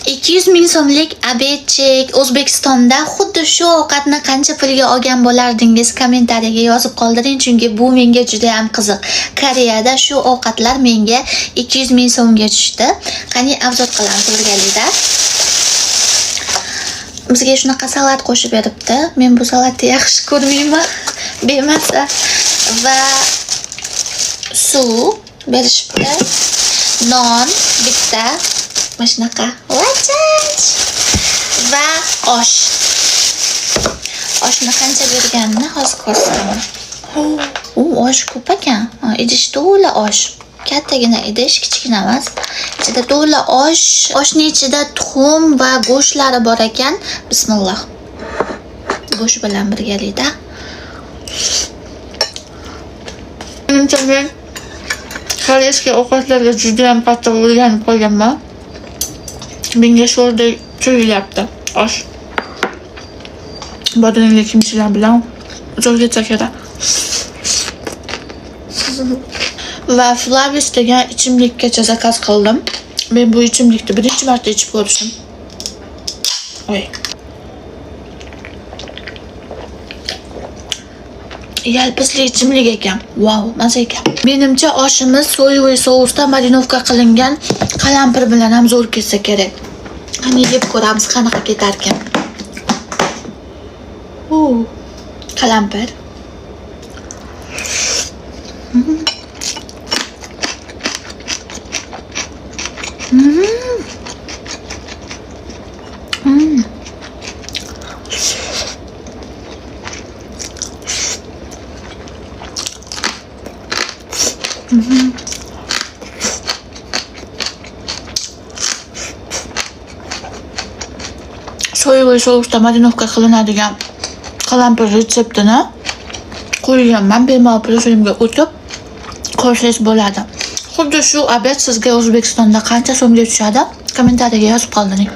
200 ming so'mlik obedchik O'zbekistonda xuddi shu ovqatni qancha pulga olgan bo'lardingiz? Kommentariyaga yozib qoldiring, chunki bu menga juda ham qiziq. Koreyada shu ovqatlar menga 200 ming so'mga tushdi. Qani avzod qilamiz birgalikda. Bizga shunaqa salat qo'shib beribdi. Men bu salatni yaxshi ko'rmayman. Bemasa va suv berishibdi. Non bitta. Mana shunaqa. Va osh. Oshni qancha berganini hozir ko'rsataman. Osh ko'p ekan. Idish to'la osh. Kattagina idish, kichkina emas. Ichida to'la osh. Oshning ichida tuxum va go'shtlari bor ekan. Bismillah. Go'sht bilan birgalikda. Menimcha men koreyskiy ovqatlarga juda ham qattiq o'rganib qolganman. Menga sho'rdek tuyulyapti osh. Bodanli kimchilar bilan jo'rga kerak. Va Flavis degan ichimlikgacha zakaz qildim. Men bu ichimlikni birinchi marta ichib ko'rishim. Oy. Yalpisli ichimlik ekan. Wow, mazza ekan. Menimcha oshimiz so'yli sousda marinovka qilingan qalampir bilan ham zo'r ketsa kerak. Qani yeb ko'ramiz qanaqa ketar ekan. Qalampir. So'yli sousda marinovka qilinadigan qalampir retseptini qo'yganman. Bemalol profilimga o'tib ko'rsangiz bo'ladi. Xuddi shu obed sizga O'zbekistonda qancha so'mga tushadi? Kommentariyaga yozib qoldiring.